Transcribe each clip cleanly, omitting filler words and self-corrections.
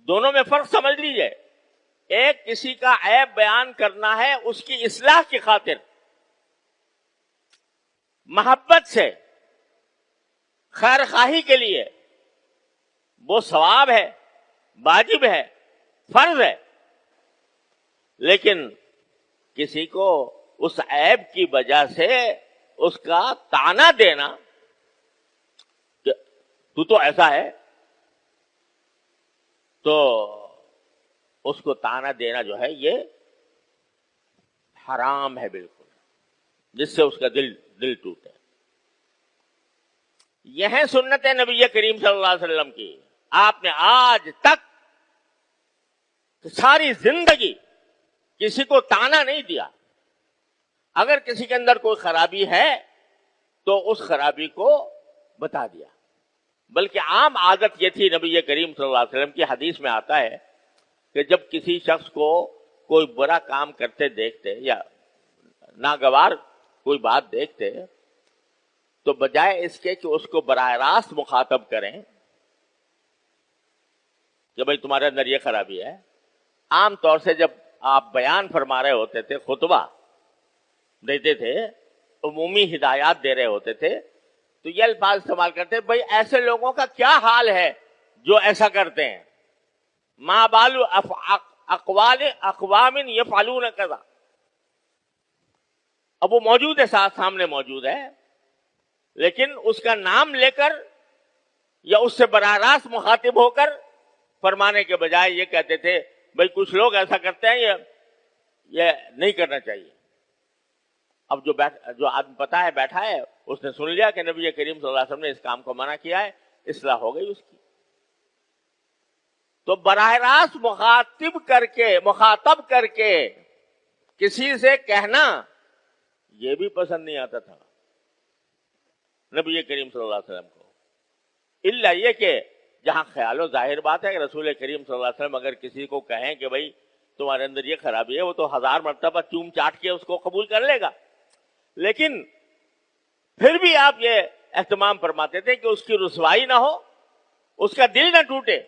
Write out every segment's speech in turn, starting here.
دونوں میں فرق سمجھ لیجئے. ایک کسی کا عیب بیان کرنا ہے اس کی اصلاح کی خاطر، محبت سے، خیر خواہی کے لیے، وہ ثواب ہے، واجب ہے، فرض ہے. لیکن کسی کو اس عیب کی وجہ سے اس کا طعنہ دینا کہ تو ایسا ہے، تو اس کو طعنہ دینا جو ہے یہ حرام ہے بالکل، جس سے اس کا دل ٹوٹے. یہ ہے سنت نبی کریم صلی اللہ علیہ وسلم کی. آپ نے آج تک ساری زندگی کسی کو طعنہ نہیں دیا. اگر کسی کے اندر کوئی خرابی ہے تو اس خرابی کو بتا دیا. بلکہ عام عادت یہ تھی نبی کریم صلی اللہ علیہ وسلم کی، حدیث میں آتا ہے کہ جب کسی شخص کو کوئی برا کام کرتے دیکھتے یا ناگوار کوئی بات دیکھتے تو بجائے اس کے کہ اس کو براہ راست مخاطب کریں کہ بھئی تمہارے اندر یہ خرابی ہے، عام طور سے جب آپ بیان فرما رہے ہوتے تھے، خطبہ دیتے تھے، عمومی ہدایات دے رہے ہوتے تھے، تو یہ الفاظ استعمال کرتے بھئی ایسے لوگوں کا کیا حال ہے جو ایسا کرتے ہیں، ما بال اقوال اقوام یفعلون کذا. اب وہ موجود ہے، سامنے موجود ہے، لیکن اس کا نام لے کر یا اس سے براہ راست مخاطب ہو کر فرمانے کے بجائے یہ کہتے تھے بھئی کچھ لوگ ایسا کرتے ہیں، یہ نہیں کرنا چاہیے. اب جو آدمی پتا ہے بیٹھا ہے، اس نے سن لیا کہ نبی کریم صلی اللہ علیہ وسلم نے اس کام کو منع کیا ہے، اصلاح ہو گئی اس کی. تو براہ راست مخاطب کر کے کسی سے کہنا یہ بھی پسند نہیں آتا تھا نبی کریم صلی اللہ علیہ وسلم کو. الا یہ کہ جہاں خیال و ظاہر بات ہے کہ رسول کریم صلی اللہ علیہ وسلم اگر کسی کو کہیں کہ بھئی تمہارے اندر یہ خرابی ہے، وہ تو 1000 مرتبہ چوم چاٹ کے اس کو قبول کر لے گا. لیکن پھر بھی آپ یہ اہتمام فرماتے تھے کہ اس کی رسوائی نہ ہو، اس کا دل نہ ٹوٹے.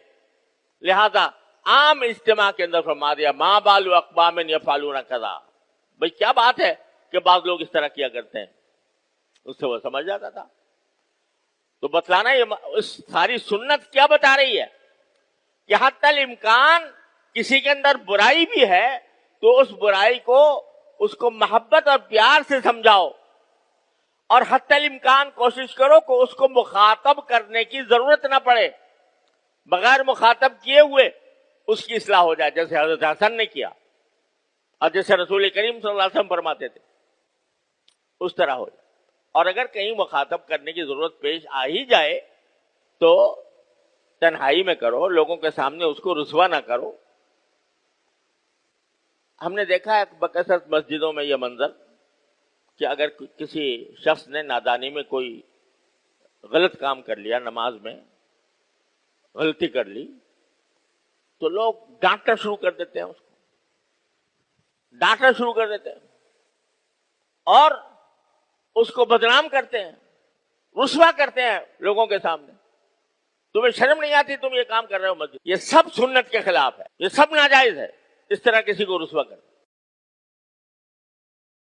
لہذا عام اجتماع کے اندر فرما دیا ما بال اقوام یفعلون کذا. بھئی کیا بات ہے کہ بعض لوگ اس طرح کیا کرتے ہیں. اس سے وہ سمجھ جاتا تھا. تو بتلانا یہ اس ساری سنت کیا بتا رہی ہے کہ حتی الامکان کسی کے اندر برائی بھی ہے تو اس برائی کو اس کو محبت اور پیار سے سمجھاؤ، اور حتی الامکان کوشش کرو کہ اس کو مخاطب کرنے کی ضرورت نہ پڑے، بغیر مخاطب کیے ہوئے اس کی اصلاح ہو جائے، جیسے حضرت حسن نے کیا اور جیسے رسول کریم صلی اللہ علیہ وسلم فرماتے تھے اس طرح ہو جائے. اور اگر کہیں مخاطب کرنے کی ضرورت پیش آ ہی جائے تو تنہائی میں کرو، لوگوں کے سامنے اس کو رسوا نہ کرو. ہم نے دیکھا ہے بکثرت مسجدوں میں یہ منظر کہ اگر کسی شخص نے نادانی میں کوئی غلط کام کر لیا، نماز میں غلطی کر لی، تو لوگ ڈانٹنا شروع کر دیتے ہیں، اس کو ڈانٹنا شروع کر دیتے ہیں اور اس کو بدنام کرتے ہیں، رسوا کرتے ہیں لوگوں کے سامنے. تمہیں شرم نہیں آتی تم یہ کام کر رہے ہو مسجد؟ یہ سب سنت کے خلاف ہے، یہ سب ناجائز ہے اس طرح کسی کو رسوا کرنا.